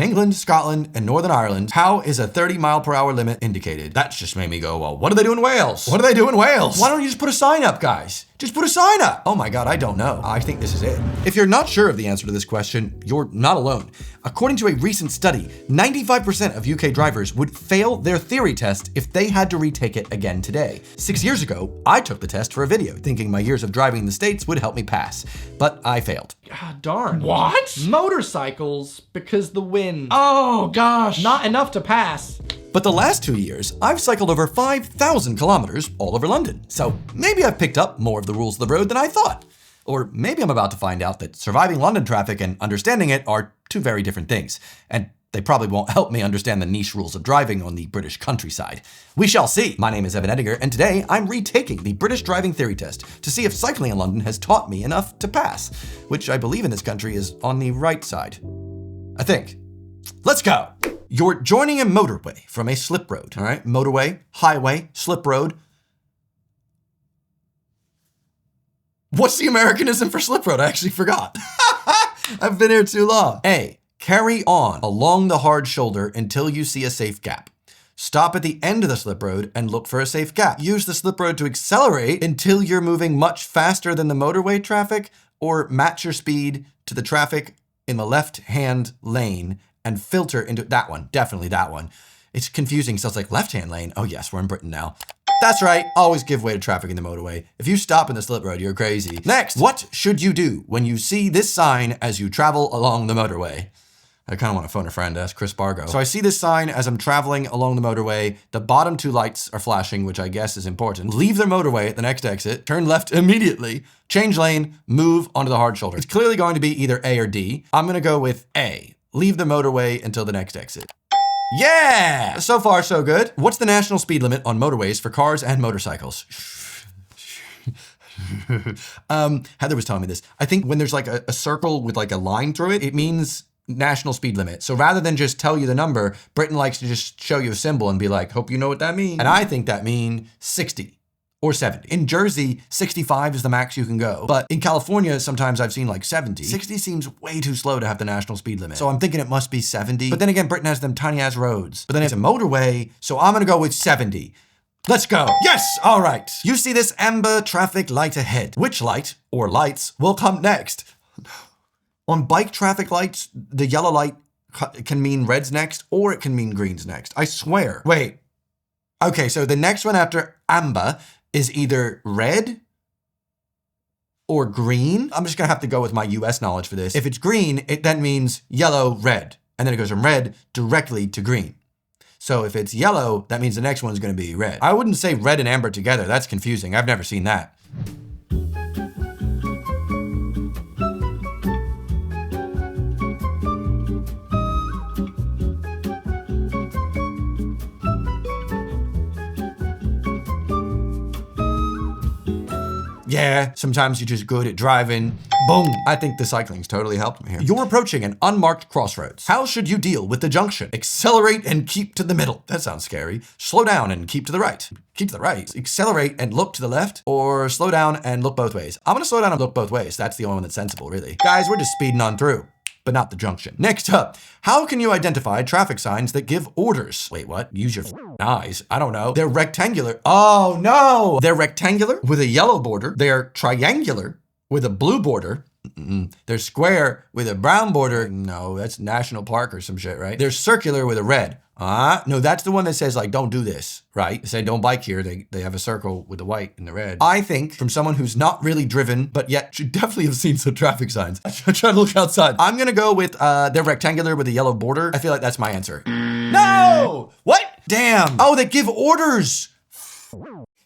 England, Scotland, and Northern Ireland, how is a 30-mile-per-hour limit indicated? That just made me go, well, what do they do in Wales? What do they do in Wales? Why don't you just put a sign up, guys? Just put a sign up. Oh my God, I don't know. I think this is it. If you're not sure of the answer to this question, you're not alone. According to a recent study, 95% of UK drivers would fail their theory test if they had to retake it again today. 6 years ago, I took the test for a video, thinking my years of driving in the States would help me pass, but I failed. God darn. What? Motorcycles, because the wind. Oh gosh. Not enough to pass. But the last 2 years, I've cycled over 5,000 kilometers all over London. So maybe I've picked up more of the rules of the road than I thought. Or maybe I'm about to find out that surviving London traffic and understanding it are two very different things. And they probably won't help me understand the niche rules of driving on the British countryside. We shall see. My name is Evan Edinger, and today I'm retaking the British driving theory test to see if cycling in London has taught me enough to pass, which I believe in this country is on the right side. I think. Let's go. You're joining a motorway from a slip road, all right? Motorway, highway, slip road. What's the Americanism for slip road? I actually forgot. I've been here too long. A, carry on along the hard shoulder until you see a safe gap. Stop at the end of the slip road and look for a safe gap. Use the slip road to accelerate until you're moving much faster than the motorway traffic, or match your speed to the traffic in the left-hand lane and filter into that one. Definitely that one. It's confusing, so it's like left-hand lane. Oh yes, we're in Britain now. That's right, always give way to traffic in the motorway. If you stop in the slip road, you're crazy. Next, what should you do when you see this sign as you travel along the motorway? I kind of want to phone a friend, ask Chris Bargo. So I see this sign as I'm traveling along the motorway. The bottom two lights are flashing, which I guess is important. Leave the motorway at the next exit, turn left immediately, change lane, move onto the hard shoulder. It's clearly going to be either A or D. I'm gonna go with A. Leave the motorway until the next exit. Yeah! So far, so good. What's the national speed limit on motorways for cars and motorcycles? Heather was telling me this. I think when there's like a circle with like a line through it, it means national speed limit. So rather than just tell you the number, Britain likes to just show you a symbol and be like, hope you know what that means. And I think that means 60. Or 70. In Jersey, 65 is the max you can go. But in California, sometimes I've seen like 70. 60 seems way too slow to have the national speed limit. So I'm thinking it must be 70. But then again, Britain has them tiny ass roads. But then it's a motorway, so I'm gonna go with 70. Let's go. Yes, all right. You see this amber traffic light ahead. Which light, or lights, will come next? On bike traffic lights, the yellow light can mean red's next, or it can mean green's next. I swear. Wait. Okay, so the next one after amber is either red or green. I'm just gonna have to go with my US knowledge for this. If it's green, it then means yellow, red. And then it goes from red directly to green. So if it's yellow, that means the next one's gonna be red. I wouldn't say red and amber together. That's confusing. I've never seen that. Yeah, sometimes you're just good at driving. Boom. I think the cycling's totally helped me here. You're approaching an unmarked crossroads. How should you deal with the junction? Accelerate and keep to the middle. That sounds scary. Slow down and keep to the right. Keep to the right. Accelerate and look to the left, or slow down and look both ways. I'm gonna slow down and look both ways. That's the only one that's sensible, really. Guys, we're just speeding on through, but not the junction. Next up, how can you identify traffic signs that give orders? Wait, what? Use your eyes. I don't know. They're rectangular. Oh no! They're rectangular with a yellow border. They're triangular with a blue border. They're square with a brown border. No, that's National Park or some shit, right? They're circular with a red. No, that's the one that says like, don't do this, right? They say don't bike here. They have a circle with the white and the red. I think from someone who's not really driven, but yet should definitely have seen some traffic signs. I try to look outside. I'm gonna go with, they're rectangular with a yellow border. I feel like that's my answer. No! What? Damn. Oh, they give orders.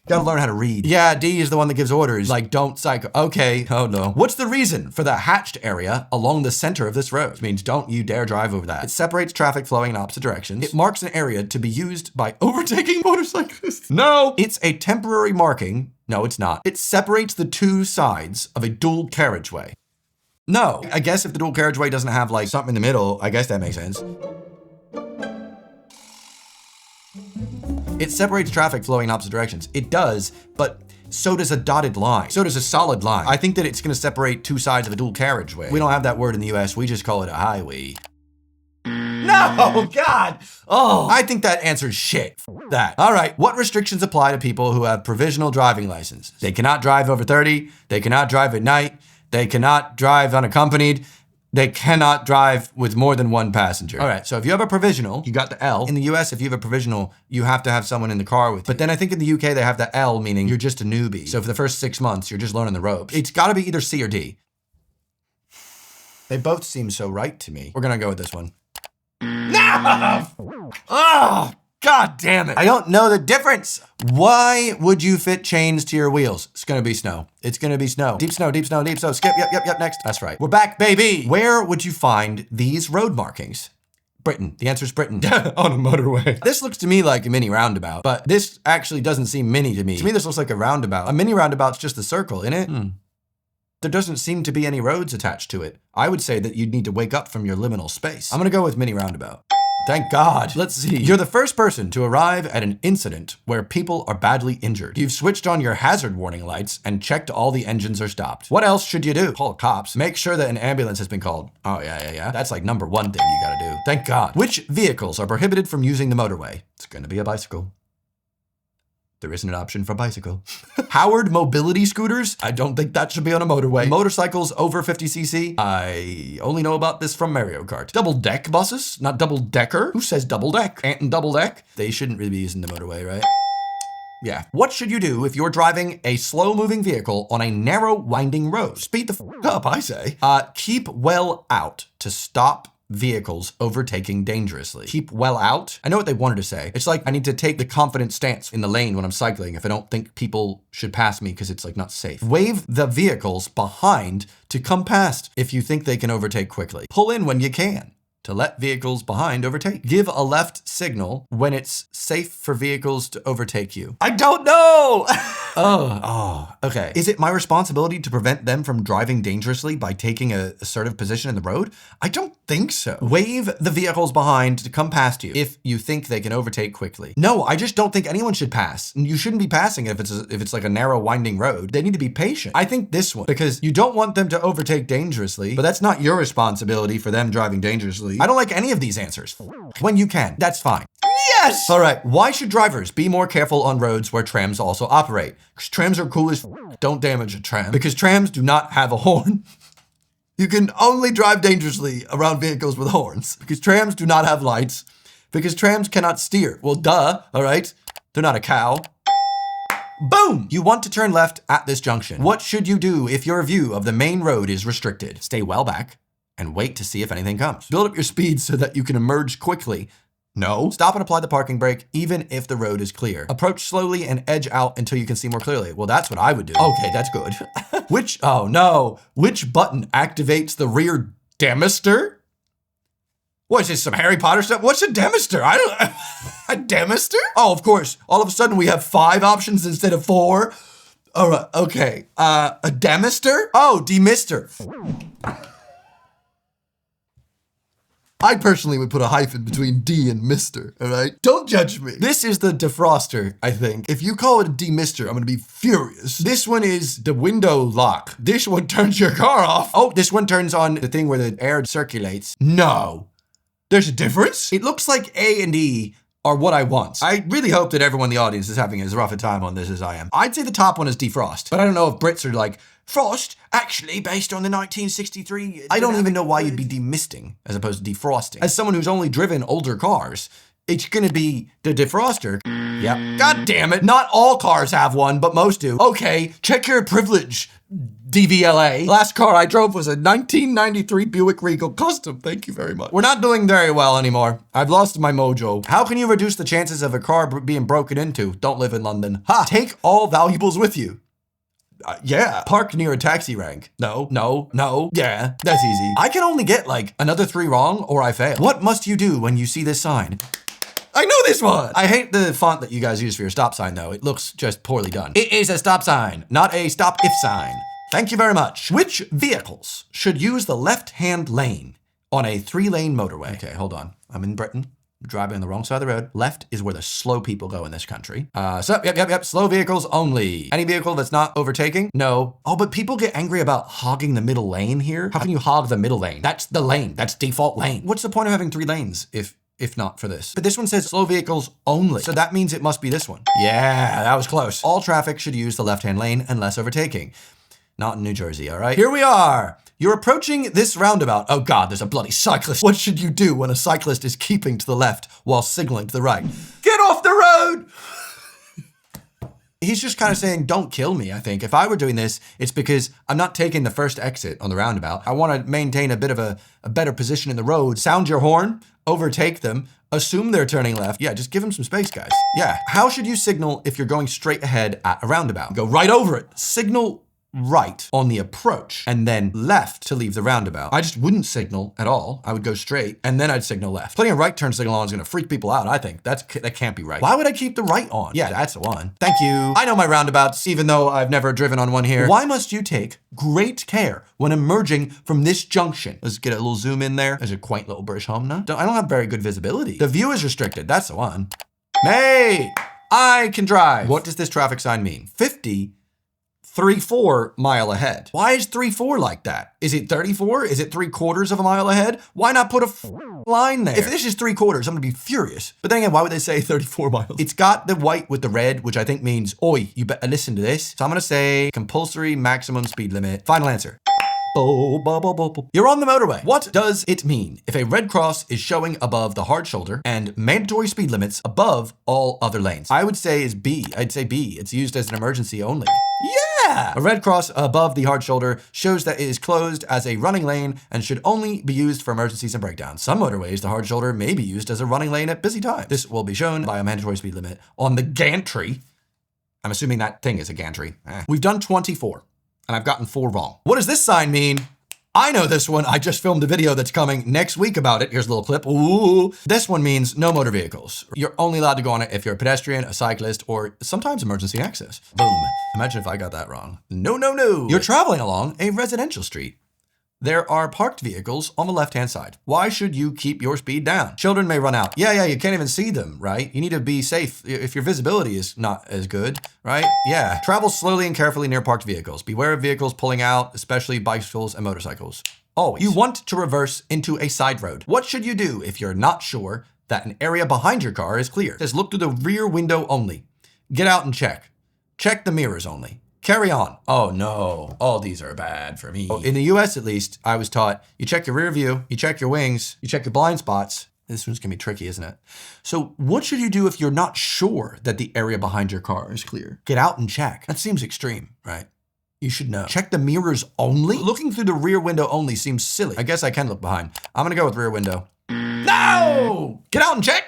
Gotta learn how to read. Yeah, D is the one that gives orders. Like, don't cycle. Okay. Oh no. What's the reason for the hatched area along the center of this road? Which means don't you dare drive over that. It separates traffic flowing in opposite directions. It marks an area to be used by overtaking motorcyclists. No. It's a temporary marking. No, it's not. It separates the two sides of a dual carriageway. No. I guess if the dual carriageway doesn't have like something in the middle, I guess that makes sense. It separates traffic flowing in opposite directions. It does, but so does a dotted line. So does a solid line. I think that it's gonna separate two sides of a dual carriageway. We don't have that word in the US, we just call it a highway. No, God. Oh, I think that answers shit. F that. All right, what restrictions apply to people who have provisional driving licenses? They cannot drive over 30. They cannot drive at night. They cannot drive unaccompanied. They cannot drive with more than one passenger. All right, so if you have a provisional, you got the L. In the US, if you have a provisional, you have to have someone in the car with you. But then I think in the UK, they have the L, meaning you're just a newbie. So for the first 6 months, you're just learning the ropes. It's gotta be either C or D. They both seem so right to me. We're gonna go with this one. No! Oh, God damn it. I don't know the difference. Why would you fit chains to your wheels? It's gonna be snow. It's gonna be snow. Deep snow, deep snow, deep snow. Skip, yep, next. That's right. We're back, baby. Where would you find these road markings? Britain. The answer is Britain. On a motorway. This looks to me like a mini roundabout, but this actually doesn't seem mini to me. To me, this looks like a roundabout. A mini roundabout's just a circle, isn't it? There doesn't seem to be any roads attached to it. I would say that you'd need to wake up from your liminal space. I'm gonna go with mini roundabout. Thank God. Let's see. You're the first person to arrive at an incident where people are badly injured. You've switched on your hazard warning lights and checked all the engines are stopped. What else should you do? Call cops. Make sure that an ambulance has been called. Oh, yeah. That's like number one thing you gotta do. Thank God. Which vehicles are prohibited from using the motorway? It's gonna be a bicycle. There isn't an option for bicycle. Powered mobility scooters? I don't think that should be on a motorway. Motorcycles over 50cc? I only know about this from Mario Kart. Double deck buses? Not double decker? Who says double deck? Ant and double deck? They shouldn't really be using the motorway, right? Yeah. What should you do if you're driving a slow moving vehicle on a narrow winding road? Speed the f up, I say. Keep well out to stop vehicles overtaking dangerously. Keep well out. I know what they wanted to say. It's like I need to take the confident stance in the lane when I'm cycling if I don't think people should pass me because it's like not safe. Wave the vehicles behind to come past if you think they can overtake quickly. Pull in when you can to let vehicles behind overtake. Give a left signal when it's safe for vehicles to overtake you. I don't know. Okay. Is it my responsibility to prevent them from driving dangerously by taking a assertive position in the road? I don't think so. Wave the vehicles behind to come past you if you think they can overtake quickly. No, I just don't think anyone should pass. You shouldn't be passing if it's like a narrow winding road. They need to be patient. I think this one, because you don't want them to overtake dangerously, but that's not your responsibility for them driving dangerously. I don't like any of these answers. When you can, that's fine. Yes! All right, why should drivers be more careful on roads where trams also operate? Because trams are cool as f. Don't damage a tram. Because trams do not have a horn. You can only drive dangerously around vehicles with horns. Because trams do not have lights. Because trams cannot steer. Well, duh, all right? They're not a cow. Boom! You want to turn left at this junction. What should you do if your view of the main road is restricted? Stay well back and wait to see if anything comes. Build up your speed so that you can emerge quickly. No. Stop and apply the parking brake, even if the road is clear. Approach slowly and edge out until you can see more clearly. Well, that's what I would do. Okay, that's good. Which button activates the rear demister? What is this, some Harry Potter stuff? What's a demister? A demister? Oh, of course. All of a sudden we have 5 options instead of 4. All right, okay. A demister? Oh, demister. I personally would put a hyphen between D and Mister, all right? Don't judge me. This is the defroster, I think. If you call it a demister, I'm gonna be furious. This one is the window lock. This one turns your car off. Oh, this one turns on the thing where the air circulates. No. There's a difference? It looks like A and E are what I want. I really hope that everyone in the audience is having as rough a time on this as I am. I'd say the top one is defrost, but I don't know if Brits are like, frost, actually, based on the 1963... I don't even know why you'd be demisting as opposed to defrosting. As someone who's only driven older cars, it's gonna be the defroster. Yep. God damn it. Not all cars have one, but most do. Okay, check your privilege, DVLA. Last car I drove was a 1993 Buick Regal Custom. Thank you very much. We're not doing very well anymore. I've lost my mojo. How can you reduce the chances of a car being broken into? Don't live in London. Ha! Take all valuables with you. Yeah. Park near a taxi rank. No. Yeah, that's easy. I can only get like another 3 wrong or I fail. What must you do when you see this sign? I know this one! I hate the font that you guys use for your stop sign though. It looks just poorly done. It is a stop sign, not a stop if sign. Thank you very much. Which vehicles should use the left-hand lane on a 3-lane motorway? Okay, hold on. I'm in Britain. driving on the wrong side of the road. Left is where the slow people go in this country. Yep. Slow vehicles only. Any vehicle that's not overtaking? No. Oh, but people get angry about hogging the middle lane here. How can you hog the middle lane? That's the lane. That's default lane. What's the point of having 3 lanes if not for this? But this one says slow vehicles only. So that means it must be this one. Yeah, that was close. All traffic should use the left-hand lane unless overtaking. Not in New Jersey, all right? Here we are. You're approaching this roundabout. Oh God, there's a bloody cyclist. What should you do when a cyclist is keeping to the left while signaling to the right? Get off the road! He's just kind of saying, don't kill me, I think. If I were doing this, it's because I'm not taking the first exit on the roundabout. I want to maintain a bit of a better position in the road. Sound your horn, overtake them, assume they're turning left. Yeah, just give them some space, guys. Yeah. How should you signal if you're going straight ahead at a roundabout? Go right over it. Signal right on the approach and then left to leave the roundabout. I just wouldn't signal at all. I would go straight and then I'd signal left. Putting a right turn signal on is going to freak people out, I think. That can't be right. Why would I keep the right on? Yeah, that's the one. Thank you. I know my roundabouts, even though I've never driven on one here. Why must you take great care when emerging from this junction? Let's get a little zoom in there. There's a quaint little British home now. I don't have very good visibility. The view is restricted. That's the one. Hey, I can drive. What does this traffic sign mean? 50 3/4 mile ahead. Why is 3/4 like that? Is it 34? Is it 3/4 of a mile ahead? Why not put a line there? If this is 3/4, I'm gonna be furious. But then again, why would they say 34 miles? It's got the white with the red, which I think means, oi, you better listen to this. So I'm gonna say compulsory maximum speed limit. Final answer. You're on the motorway. What does it mean if a red cross is showing above the hard shoulder and mandatory speed limits above all other lanes? I would say is B. I'd say B. It's used as an emergency only. Yeah! A red cross above the hard shoulder shows that it is closed as a running lane and should only be used for emergencies and breakdowns. Some motorways, the hard shoulder may be used as a running lane at busy times. This will be shown by a mandatory speed limit on the gantry. I'm assuming that thing is a gantry. We've done 24. And I've gotten 4 wrong. What does this sign mean? I know this one. I just filmed a video that's coming next week about it. Here's a little clip. Ooh. This one means no motor vehicles. You're only allowed to go on it if you're a pedestrian, a cyclist, or sometimes emergency access. Boom. Imagine if I got that wrong. No. You're traveling along a residential street. There are parked vehicles on the left-hand side. Why should you keep your speed down? Children may run out. Yeah, you can't even see them, right? You need to be safe if your visibility is not as good, right? Yeah. Travel slowly and carefully near parked vehicles. Beware of vehicles pulling out, especially bicycles and motorcycles. Always. You want to reverse into a side road. What should you do if you're not sure that an area behind your car is clear? It says look through the rear window only. Get out and check. Check the mirrors only. Carry on. Oh no, all these are bad for me. In the US at least, I was taught, you check your rear view, you check your wings, you check your blind spots. This one's gonna be tricky, isn't it? So what should you do if you're not sure that the area behind your car is clear? Get out and check. That seems extreme, right? You should know. Check the mirrors only? Looking through the rear window only seems silly. I guess I can look behind. I'm gonna go with rear window. No! Get out and check!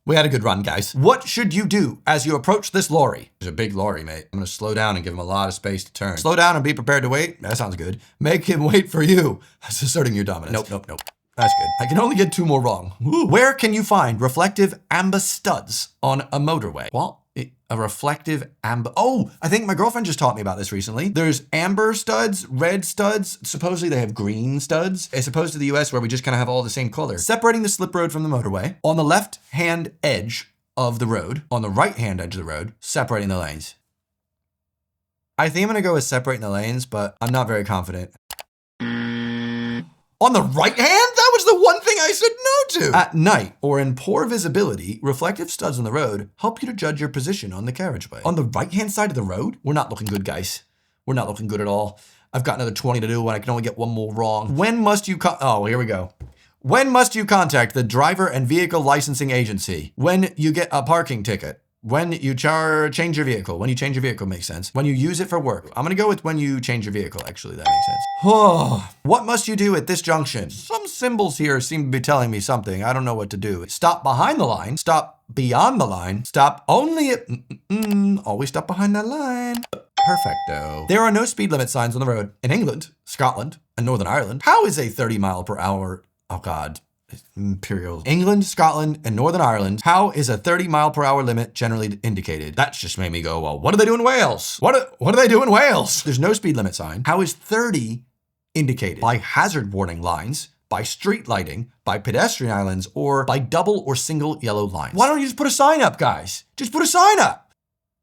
We had a good run, guys. What should you do as you approach this lorry? There's a big lorry, mate. I'm gonna slow down and give him a lot of space to turn. Slow down and be prepared to wait. That sounds good. Make him wait for you. That's asserting your dominance. Nope. That's good. I can only get 2 more wrong. Woo. Where can you find reflective amber studs on a motorway? What? A reflective amber. Oh, I think my girlfriend just taught me about this recently. There's amber studs, red studs. Supposedly they have green studs, as opposed to the US where we just kind of have all the same color. Separating the slip road from the motorway. On the left-hand edge of the road, on the right-hand edge of the road, separating the lanes. I think I'm gonna go with separating the lanes, but I'm not very confident. On the right hand? That was the one thing I said no to. At night or in poor visibility, reflective studs on the road help you to judge your position on the carriageway. On the right-hand side of the road? We're not looking good, guys. We're not looking good at all. I've got another 20 to do and I can only get 1 more wrong. When must you oh, here we go. When must you contact the driver and vehicle licensing agency? When you get a parking ticket. When you change your vehicle. When you change your vehicle makes sense. When you use it for work. I'm gonna go with when you change your vehicle, actually, that makes sense. Oh, what must you do at this junction? Some symbols here seem to be telling me something. I don't know what to do. Stop behind the line. Stop beyond the line. Stop only at, always stop behind that line. Perfecto. There are no speed limit signs on the road. In England, Scotland, and Northern Ireland, how is a 30 mile per hour, oh God, Imperial. England, Scotland, and Northern Ireland, how is a 30 mile per hour limit generally indicated? That's just made me go, well, what do they do in Wales? What do they do in Wales? There's no speed limit sign. How is 30 indicated? By hazard warning lines by street lighting, by pedestrian islands, or by double or single yellow lines? Why don't you just put a sign up, guys? Just put a sign up.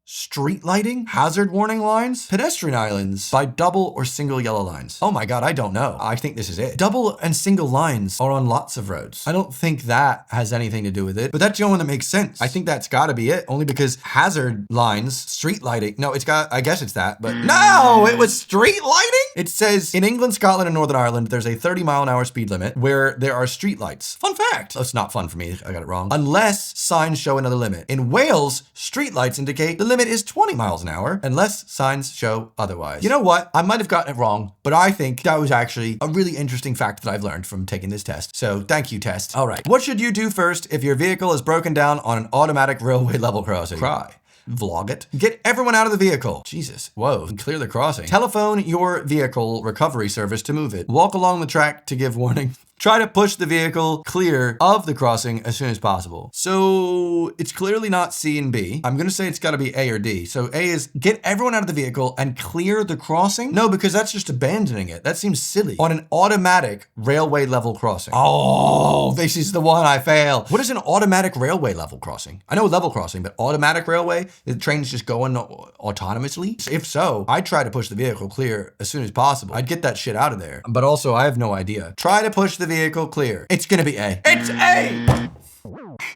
Street lighting, hazard warning lines, pedestrian islands, by double or single yellow lines. Oh my God, I don't know. I think this is it. Double and single lines are on lots of roads. I don't think that has anything to do with it, but that's the only one that makes sense. I think that's gotta be it, only because hazard lines, street lighting, no, I guess it's that, but no, it was street lighting? It says, in England, Scotland, and Northern Ireland, there's a 30-mile-an-hour speed limit where there are street lights. Fun fact. That's not fun for me, I got it wrong. Unless signs show another limit. In Wales, street lights indicate the limit is 20 miles an hour unless signs show otherwise. You know what? I might have gotten it wrong, but I think that was actually a really interesting fact that I've learned from taking this test. So thank you, test. All right. What should you do first if your vehicle is broken down on an automatic railway level crossing? Cry. Vlog it. Get everyone out of the vehicle. Jesus. Whoa. Clear the crossing. Telephone your vehicle recovery service to move it. Walk along the track to give warning. Try to push the vehicle clear of the crossing as soon as possible. So it's clearly not C and B. I'm gonna say it's gotta be A or D. So A is get everyone out of the vehicle and clear the crossing? No, because that's just abandoning it. That seems silly. On an automatic railway level crossing. Oh, this is the one I fail. What is an automatic railway level crossing? I know level crossing, but automatic railway? The train's just going autonomously? If so, I'd try to push the vehicle clear as soon as possible. I'd get that shit out of there. But also, I have no idea. Try to push the vehicle clear. It's gonna be A. It's A!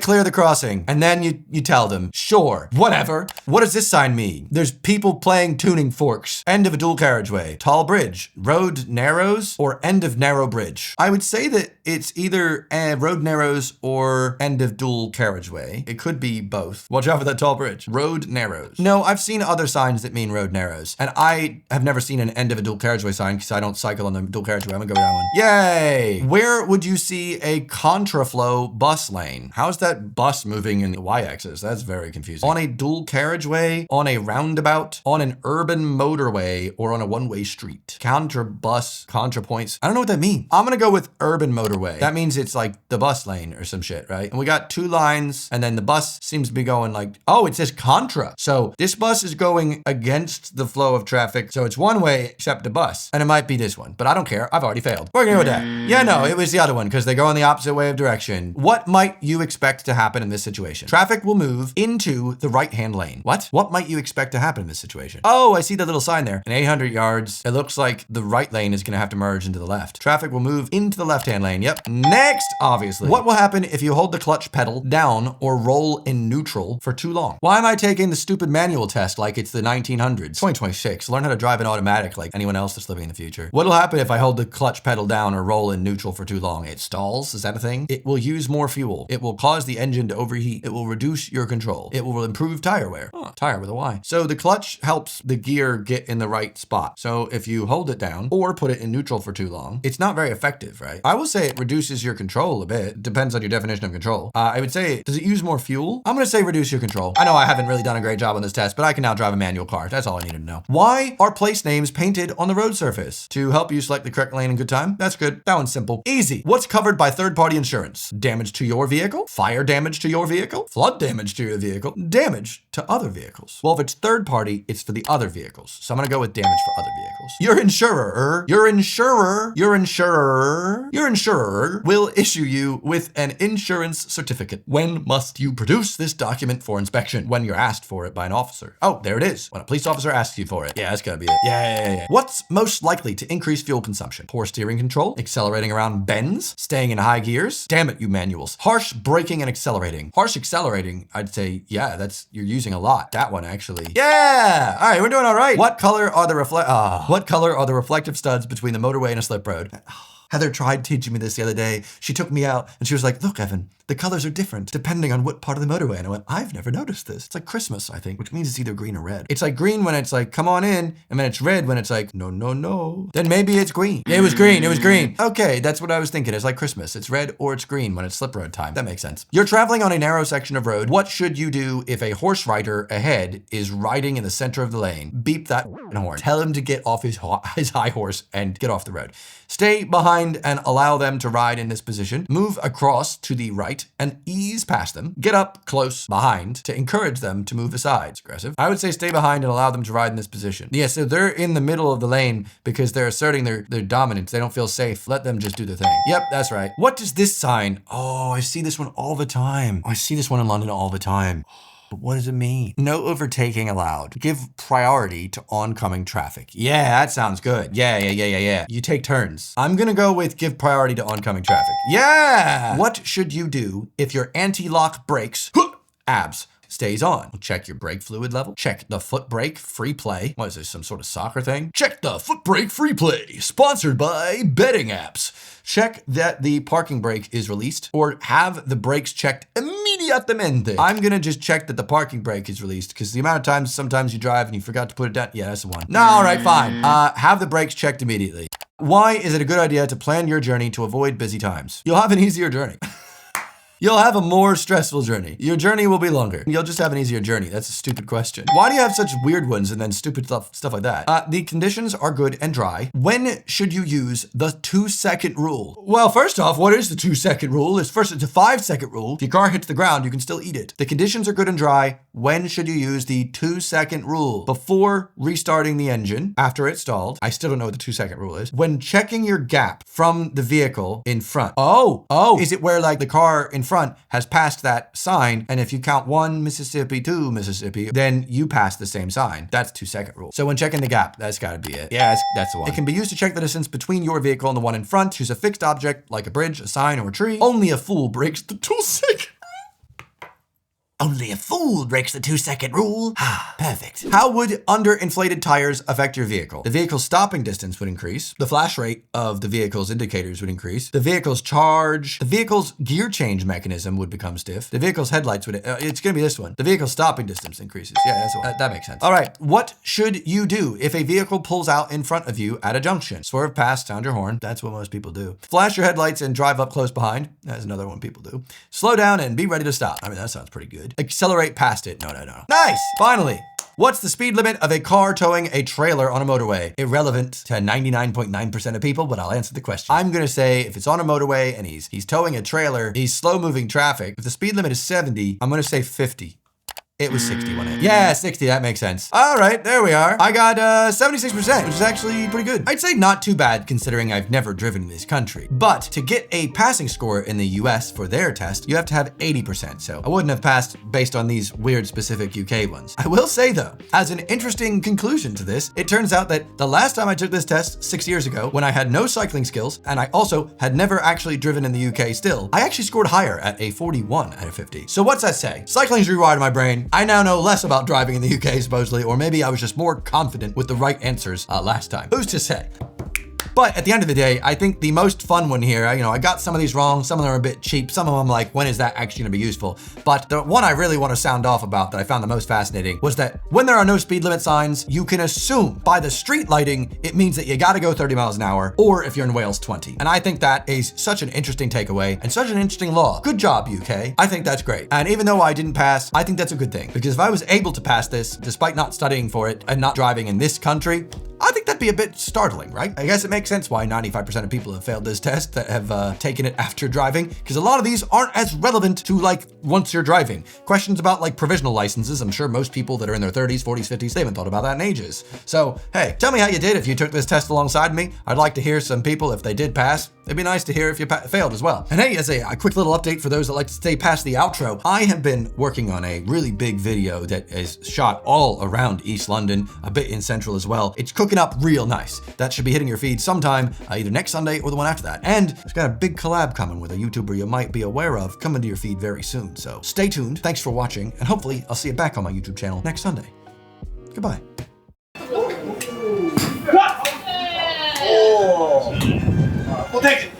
Clear the crossing. And then you tell them, sure, whatever. What does this sign mean? There's people playing tuning forks. End of a dual carriageway. Tall bridge. Road narrows or end of narrow bridge. I would say that it's either road narrows or end of dual carriageway. It could be both. Watch out for that tall bridge. Road narrows. No, I've seen other signs that mean road narrows. And I have never seen an end of a dual carriageway sign because I don't cycle on the dual carriageway. I'm gonna go with that one. Yay! Where would you see a contraflow bus lane? How's that bus moving in the y-axis? That's very confusing. On a dual carriageway, on a roundabout, on an urban motorway, or on a one-way street. Contrabus, contrapoints. I don't know what that means. I'm gonna go with urban motorway. That means it's like the bus lane or some shit, right? And we got two lines, and then the bus seems to be going like, oh, it says contra. So this bus is going against the flow of traffic. So it's one way except the bus. And it might be this one, but I don't care. I've already failed. We're gonna go with that. Yeah, no, it was the other one because they go in the opposite way of direction. What might you expect to happen in this situation? Traffic will move into the right-hand lane. What? What might you expect to happen in this situation? Oh, I see the little sign there. In 800 yards, it looks like the right lane is gonna have to merge into the left. Traffic will move into the left-hand lane. Yep. Next, obviously. What will happen if you hold the clutch pedal down or roll in neutral for too long? Why am I taking the stupid manual test like it's the 1900s? 2026. Learn how to drive an automatic like anyone else that's living in the future. What'll happen if I hold the clutch pedal down or roll in neutral for too long? It stalls? Is that a thing? It will use more fuel. It will cause the engine to overheat. It will reduce your control. It will improve tire wear. Oh, tire with a Y. So the clutch helps the gear get in the right spot. So if you hold it down or put it in neutral for too long, it's not very effective, right? I will say it reduces your control a bit. Depends on your definition of control. I would say, does it use more fuel? I'm gonna say reduce your control. I know I haven't really done a great job on this test, but I can now drive a manual car. That's all I needed to know. Why are place names painted on the road surface? To help you select the correct lane in good time? That's good. That one's simple. Easy. What's covered by third-party insurance? Damage to your vehicle? Fire damage to your vehicle? Flood damage to your vehicle? Damage to other vehicles? Well, if it's third party, it's for the other vehicles. So I'm gonna go with damage for other vehicles. Your insurer will issue you with an insurance certificate. When must you produce this document for inspection? When you're asked for it by an officer. Oh, there it is. When a police officer asks you for it. Yeah, that's gotta be it. Yeah. What's most likely to increase fuel consumption? Poor steering control, accelerating around bends, staying in high gears. Damn it, you manuals. Harsh braking and accelerating. Harsh accelerating, I'd say, yeah, you're using a lot. That one actually. Yeah! All right, we're doing all right. What color are the reflective studs between the motorway and a slip road? Heather tried teaching me this the other day. She took me out and she was like, look, Evan, the colors are different depending on what part of the motorway. And I went, I've never noticed this. It's like Christmas, I think, which means it's either green or red. It's like green when it's like, come on in. And then it's red when it's like, no, no, no. Then maybe it's green. It was green. It was green. Okay, that's what I was thinking. It's like Christmas. It's red or it's green when it's slip road time. That makes sense. You're traveling on a narrow section of road. What should you do if a horse rider ahead is riding in the center of the lane? Beep that horn. Tell him to get off his high horse and get off the road. Stay behind behind and allow them to ride in this position. Move across to the right and ease past them. Get up close behind to encourage them to move aside. It's aggressive. I would say stay behind and allow them to ride in this position. Yeah, so they're in the middle of the lane because they're asserting their dominance. They don't feel safe. Let them just do the thing. Yep, that's right. What does this sign? Oh, I see this one all the time. I see this one in London all the time. But what does it mean? No overtaking allowed. Give priority to oncoming traffic. Yeah, that sounds good. Yeah. You take turns. I'm gonna go with give priority to oncoming traffic. Yeah! What should you do if your anti-lock brakes, abs, stays on? Check your brake fluid level. Check the foot brake free play. What is this, some sort of soccer thing? Check the foot brake free play, sponsored by betting apps. Check that the parking brake is released, or have the brakes checked immediatamente. I'm gonna just check that the parking brake is released because the amount of times sometimes you drive and you forgot to put it down. Yeah, that's the one. No, all right, fine. Have the brakes checked immediately. Why is it a good idea to plan your journey to avoid busy times? You'll have an easier journey. You'll have a more stressful journey. Your journey will be longer. You'll just have an easier journey. That's a stupid question. Why do you have such weird ones and then stupid stuff like that? The conditions are good and dry. When should you use the 2-second rule? Well, first off, what is the 2-second rule? It's a 5-second rule. If your car hits the ground, you can still eat it. The conditions are good and dry. When should you use the 2-second rule? Before restarting the engine, after it's stalled. I still don't know what the 2-second rule is. When checking your gap from the vehicle in front. Oh, is it where like the car in front has passed that sign, and if you count 1 Mississippi, 2 Mississippi, then you pass the same sign. That's 2-second rule. So when checking the gap, that's gotta be it. Yeah, that's the one. It can be used to check the distance between your vehicle and the one in front. Choose a fixed object like a bridge, a sign, or a tree. Only a fool breaks the 2-second. Only a fool breaks the 2-second rule. Perfect. How would underinflated tires affect your vehicle? The vehicle's stopping distance would increase. The flash rate of the vehicle's indicators would increase. The vehicle's gear change mechanism would become stiff. The vehicle's headlights would, it's gonna be this one. The vehicle's stopping distance increases. Yeah, that's the one. That makes sense. All right, what should you do if a vehicle pulls out in front of you at a junction? Swerve past, sound your horn. That's what most people do. Flash your headlights and drive up close behind. That's another one people do. Slow down and be ready to stop. I mean, that sounds pretty good. Accelerate past it. No. Nice! Finally! What's the speed limit of a car towing a trailer on a motorway? Irrelevant to 99.9% of people, but I'll answer the question. I'm gonna say if it's on a motorway and he's towing a trailer, he's slow moving traffic. If the speed limit is 70, I'm gonna say 50. It was 60, wasn't it? Yeah, 60, that makes sense. All right, there we are. I got 76%, which is actually pretty good. I'd say not too bad considering I've never driven in this country. But to get a passing score in the US for their test, you have to have 80%. So I wouldn't have passed based on these weird specific UK ones. I will say though, as an interesting conclusion to this, it turns out that the last time I took this test 6 years ago, when I had no cycling skills, and I also had never actually driven in the UK still, I actually scored higher at a 41 out of 50. So what's that say? Cycling's rewired my brain. I now know less about driving in the UK supposedly, or maybe I was just more confident with the right answers last time. Who's to say? But at the end of the day, I think the most fun one here, I got some of these wrong, some of them are a bit cheap, some of them like, when is that actually gonna be useful? But the one I really want to sound off about that I found the most fascinating was that when there are no speed limit signs, you can assume by the street lighting, it means that you gotta go 30 miles an hour, or if you're in Wales, 20. And I think that is such an interesting takeaway and such an interesting law. Good job, UK. I think that's great. And even though I didn't pass, I think that's a good thing, because if I was able to pass this, despite not studying for it and not driving in this country, I think that'd be a bit startling, right? I guess it makes sense why 95% of people have failed this test that have taken it after driving, because a lot of these aren't as relevant to like once you're driving. Questions about like provisional licenses, I'm sure most people that are in their 30s, 40s, 50s, they haven't thought about that in ages. So, hey, tell me how you did if you took this test alongside me. I'd like to hear some people if they did pass. It'd be nice to hear if you failed as well. And hey, as a quick little update for those that like to stay past the outro, I have been working on a really big video that is shot all around East London, a bit in Central as well. It's cooking up real nice. That should be hitting your feed sometime, either next Sunday or the one after that. And it's got a big collab coming with a YouTuber you might be aware of coming to your feed very soon. So stay tuned. Thanks for watching, and hopefully I'll see you back on my YouTube channel next Sunday. Goodbye. We'll take it.